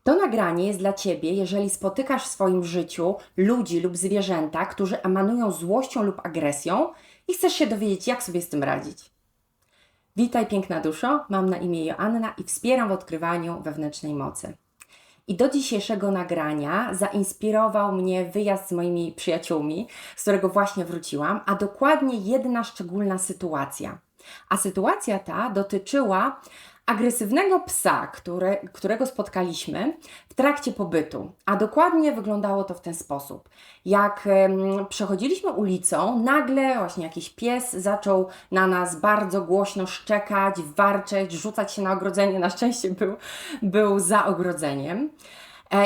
To nagranie jest dla Ciebie, jeżeli spotykasz w swoim życiu ludzi lub zwierzęta, którzy emanują złością lub agresją i chcesz się dowiedzieć, jak sobie z tym radzić. Witaj, piękna duszo, mam na imię Joanna i wspieram w odkrywaniu wewnętrznej mocy. I do dzisiejszego nagrania zainspirował mnie wyjazd z moimi przyjaciółmi, z którego właśnie wróciłam, a dokładnie jedna szczególna sytuacja. A sytuacja ta dotyczyła agresywnego psa, którego spotkaliśmy w trakcie pobytu. A dokładnie wyglądało to w ten sposób. Jak przechodziliśmy ulicą, nagle właśnie jakiś pies zaczął na nas bardzo głośno szczekać, warczeć, rzucać się na ogrodzenie. Na szczęście był za ogrodzeniem.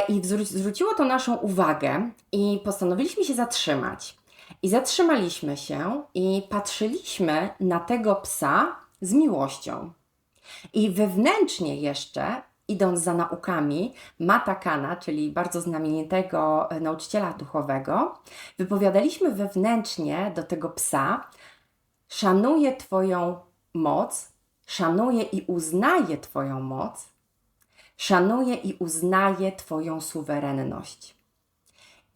I zwróciło to naszą uwagę i postanowiliśmy się zatrzymać. I zatrzymaliśmy się i patrzyliśmy na tego psa z miłością. I wewnętrznie jeszcze, idąc za naukami Matta Kana, czyli bardzo znamienitego nauczyciela duchowego, wypowiadaliśmy wewnętrznie do tego psa: szanuję Twoją moc, szanuję i uznaję Twoją moc, szanuję i uznaję Twoją suwerenność.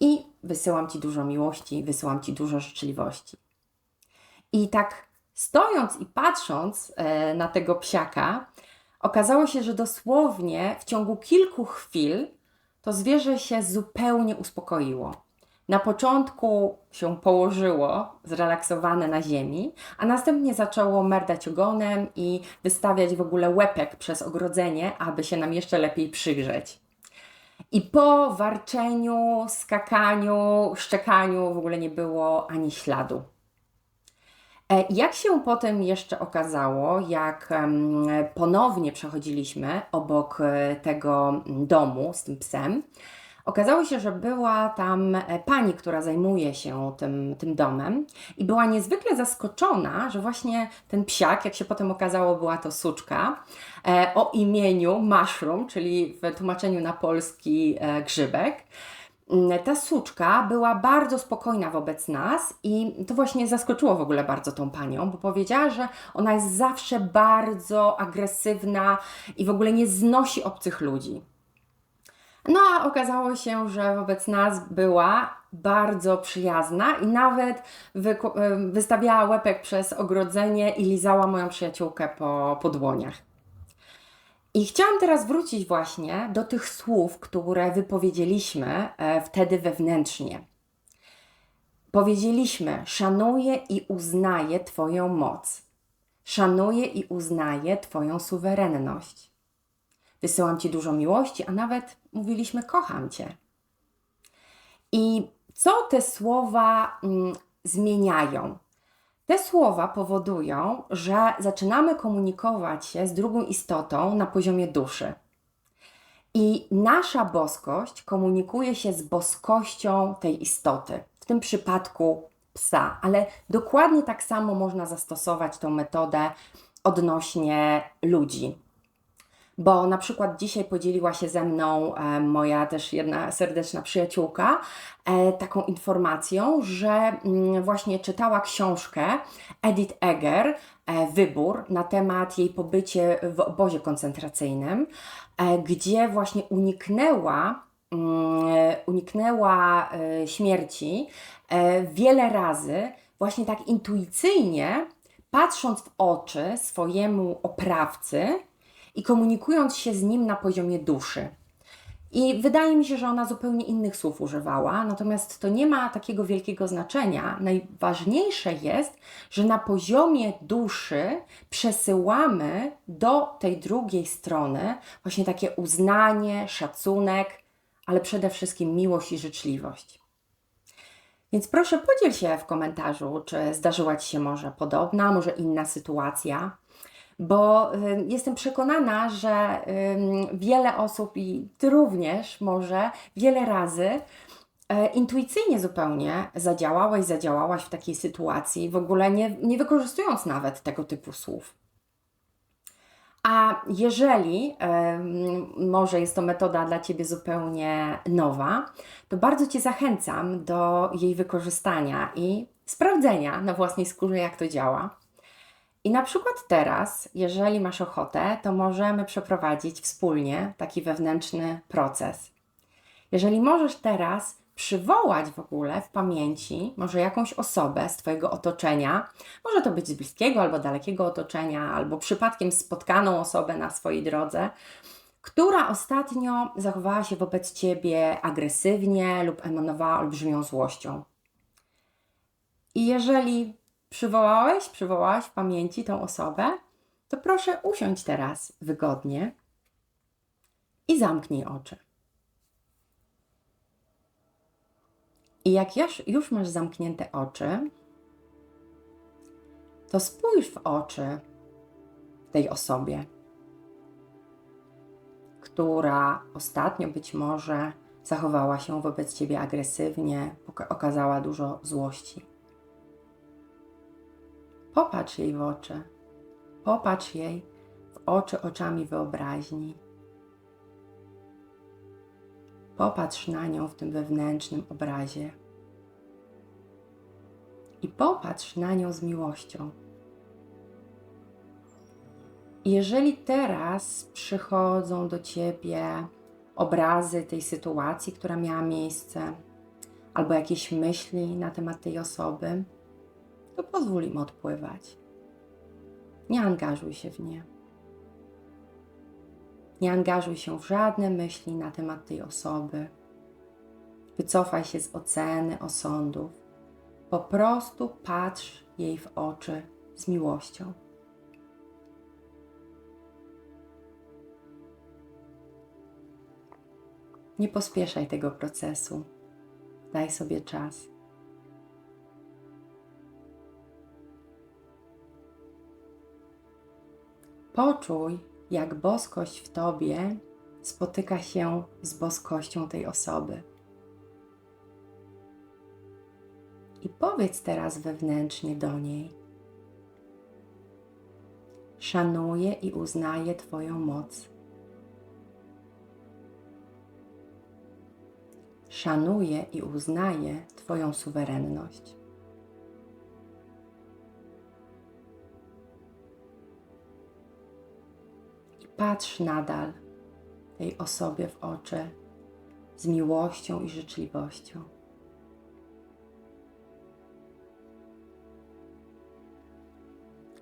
I wysyłam Ci dużo miłości, wysyłam Ci dużo życzliwości. I tak stojąc i patrząc na tego psiaka, okazało się, że dosłownie w ciągu kilku chwil to zwierzę się zupełnie uspokoiło. Na początku się położyło, zrelaksowane na ziemi, a następnie zaczęło merdać ogonem i wystawiać w ogóle łepek przez ogrodzenie, aby się nam jeszcze lepiej przygrzeć. I po warczeniu, skakaniu, szczekaniu w ogóle nie było ani śladu. Jak się potem jeszcze okazało, jak ponownie przechodziliśmy obok tego domu z tym psem, okazało się, że była tam pani, która zajmuje się tym domem i była niezwykle zaskoczona, że właśnie ten psiak, jak się potem okazało, była to suczka o imieniu Mushroom, czyli w tłumaczeniu na polski grzybek. Ta suczka była bardzo spokojna wobec nas i to właśnie zaskoczyło w ogóle bardzo tą panią, bo powiedziała, że ona jest zawsze bardzo agresywna i w ogóle nie znosi obcych ludzi. No a okazało się, że wobec nas była bardzo przyjazna i nawet wystawiała łepek przez ogrodzenie i lizała moją przyjaciółkę po dłoniach. I chciałam teraz wrócić właśnie do tych słów, które wypowiedzieliśmy wtedy wewnętrznie. Powiedzieliśmy: szanuję i uznaję Twoją moc. Szanuję i uznaję Twoją suwerenność. Wysyłam Ci dużo miłości, a nawet mówiliśmy: kocham Cię. I co te słowa zmieniają? Te słowa powodują, że zaczynamy komunikować się z drugą istotą na poziomie duszy. I nasza boskość komunikuje się z boskością tej istoty, w tym przypadku psa, ale dokładnie tak samo można zastosować tą metodę odnośnie ludzi. Bo na przykład dzisiaj podzieliła się ze mną moja też jedna serdeczna przyjaciółka taką informacją, że właśnie czytała książkę Edith Eger, Wybór, na temat jej pobycie w obozie koncentracyjnym, gdzie właśnie uniknęła śmierci wiele razy, właśnie tak intuicyjnie, patrząc w oczy swojemu oprawcy i komunikując się z nim na poziomie duszy. I wydaje mi się, że ona zupełnie innych słów używała, natomiast to nie ma takiego wielkiego znaczenia. Najważniejsze jest, że na poziomie duszy przesyłamy do tej drugiej strony właśnie takie uznanie, szacunek, ale przede wszystkim miłość i życzliwość. Więc proszę, podziel się w komentarzu, czy zdarzyła Ci się może podobna, może inna sytuacja. Bo jestem przekonana, że wiele osób i Ty również może wiele razy intuicyjnie zupełnie zadziałałaś w takiej sytuacji, w ogóle nie wykorzystując nawet tego typu słów. A jeżeli może jest to metoda dla Ciebie zupełnie nowa, to bardzo Cię zachęcam do jej wykorzystania i sprawdzenia na własnej skórze, jak to działa. I na przykład teraz, jeżeli masz ochotę, to możemy przeprowadzić wspólnie taki wewnętrzny proces. Jeżeli możesz teraz przywołać w ogóle w pamięci może jakąś osobę z Twojego otoczenia, może to być z bliskiego albo dalekiego otoczenia, albo przypadkiem spotkaną osobę na swojej drodze, która ostatnio zachowała się wobec Ciebie agresywnie lub emanowała olbrzymią złością. I jeżeli przywołałaś w pamięci tą osobę, to proszę usiądź teraz wygodnie i zamknij oczy. I jak już masz zamknięte oczy, to spójrz w oczy tej osobie, która ostatnio być może zachowała się wobec Ciebie agresywnie, okazała dużo złości. Popatrz jej w oczy, popatrz jej w oczy oczami wyobraźni. Popatrz na nią w tym wewnętrznym obrazie i popatrz na nią z miłością. I jeżeli teraz przychodzą do Ciebie obrazy tej sytuacji, która miała miejsce, albo jakieś myśli na temat tej osoby, to pozwól im odpływać. Nie angażuj się w nie. Nie angażuj się w żadne myśli na temat tej osoby. Wycofaj się z oceny, osądów. Po prostu patrz jej w oczy z miłością. Nie pospieszaj tego procesu. Daj sobie czas. Poczuj, jak boskość w Tobie spotyka się z boskością tej osoby. I powiedz teraz wewnętrznie do niej: szanuję i uznaję Twoją moc. Szanuję i uznaję Twoją suwerenność. I patrz nadal tej osobie w oczy z miłością i życzliwością.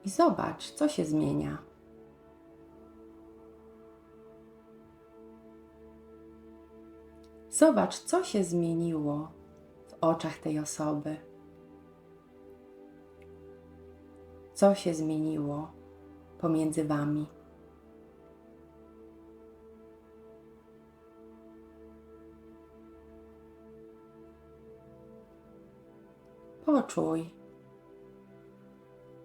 I zobacz, co się zmienia. Zobacz, co się zmieniło w oczach tej osoby. Co się zmieniło pomiędzy Wami. Poczuj,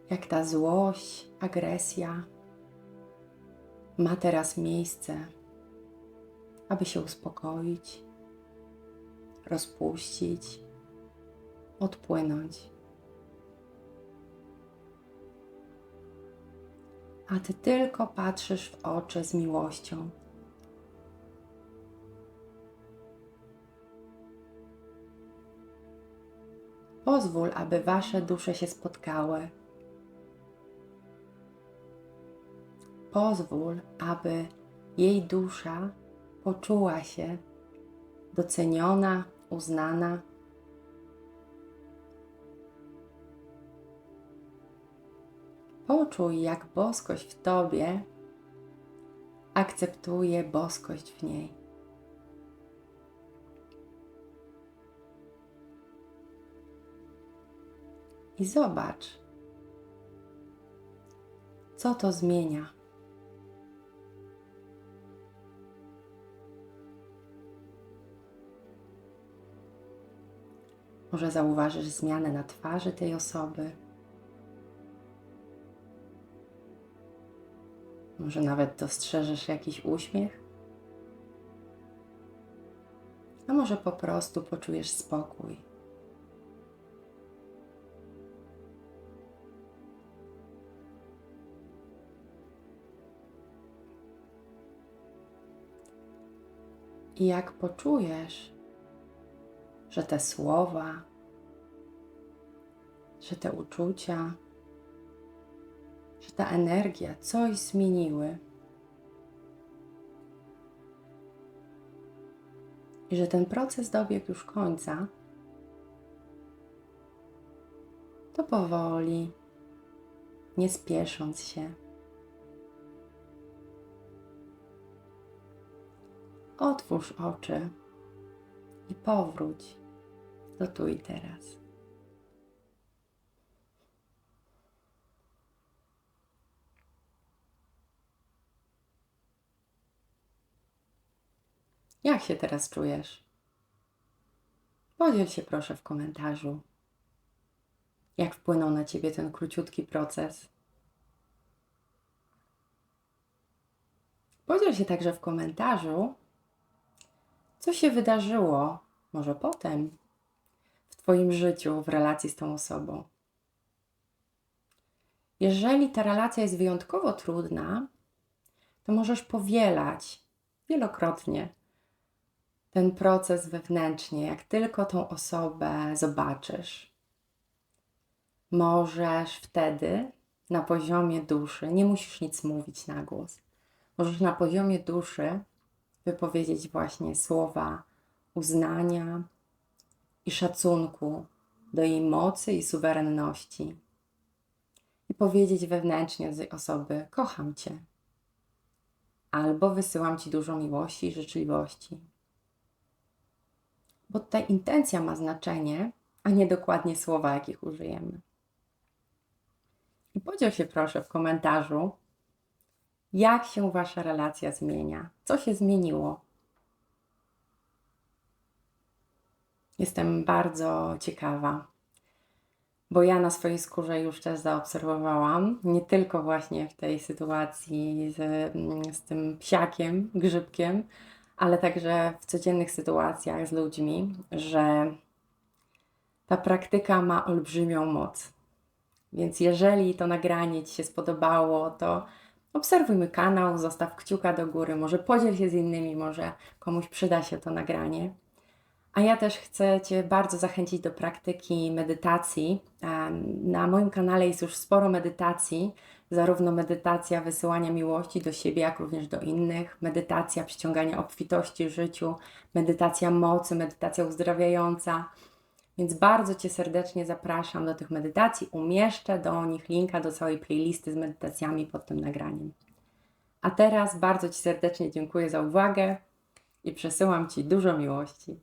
jak ta złość, agresja ma teraz miejsce, aby się uspokoić, rozpuścić, odpłynąć. A Ty tylko patrzysz w oczy z miłością. Pozwól, aby Wasze dusze się spotkały. Pozwól, aby jej dusza poczuła się doceniona, uznana. Poczuj, jak boskość w Tobie akceptuje boskość w niej. I zobacz, co to zmienia. Może zauważysz zmianę na twarzy tej osoby. Może nawet dostrzeżesz jakiś uśmiech. A może po prostu poczujesz spokój. I jak poczujesz, że te słowa, że te uczucia ta energia coś zmieniły. I że ten proces dobiegł już końca, to powoli, nie spiesząc się, otwórz oczy i powróć do tu i teraz. Jak się teraz czujesz? Podziel się proszę w komentarzu. Jak wpłynął na Ciebie ten króciutki proces? Podziel się także w komentarzu, co się wydarzyło, może potem, w Twoim życiu, w relacji z tą osobą. Jeżeli ta relacja jest wyjątkowo trudna, to możesz powielać wielokrotnie ten proces wewnętrznie, jak tylko tą osobę zobaczysz. Możesz wtedy na poziomie duszy, nie musisz nic mówić na głos, możesz na poziomie duszy wypowiedzieć właśnie słowa uznania i szacunku do jej mocy i suwerenności. I powiedzieć wewnętrznie z osoby: kocham Cię. Albo wysyłam Ci dużo miłości i życzliwości. Bo tutaj intencja ma znaczenie, a nie dokładnie słowa, jakich użyjemy. I podziel się proszę w komentarzu, jak się Wasza relacja zmienia, co się zmieniło. Jestem bardzo ciekawa, bo ja na swojej skórze już też zaobserwowałam, nie tylko właśnie w tej sytuacji z tym psiakiem, grzybkiem, ale także w codziennych sytuacjach z ludźmi, że ta praktyka ma olbrzymią moc. Więc jeżeli to nagranie Ci się spodobało, to obserwuj mój kanał, zostaw kciuka do góry, może podziel się z innymi, może komuś przyda się to nagranie. A ja też chcę Cię bardzo zachęcić do praktyki medytacji. Na moim kanale jest już sporo medytacji, zarówno medytacja wysyłania miłości do siebie, jak również do innych, medytacja przyciągania obfitości w życiu, medytacja mocy, medytacja uzdrawiająca. Więc bardzo Cię serdecznie zapraszam do tych medytacji. Umieszczę do nich linka do całej playlisty z medytacjami pod tym nagraniem. A teraz bardzo Ci serdecznie dziękuję za uwagę i przesyłam Ci dużo miłości.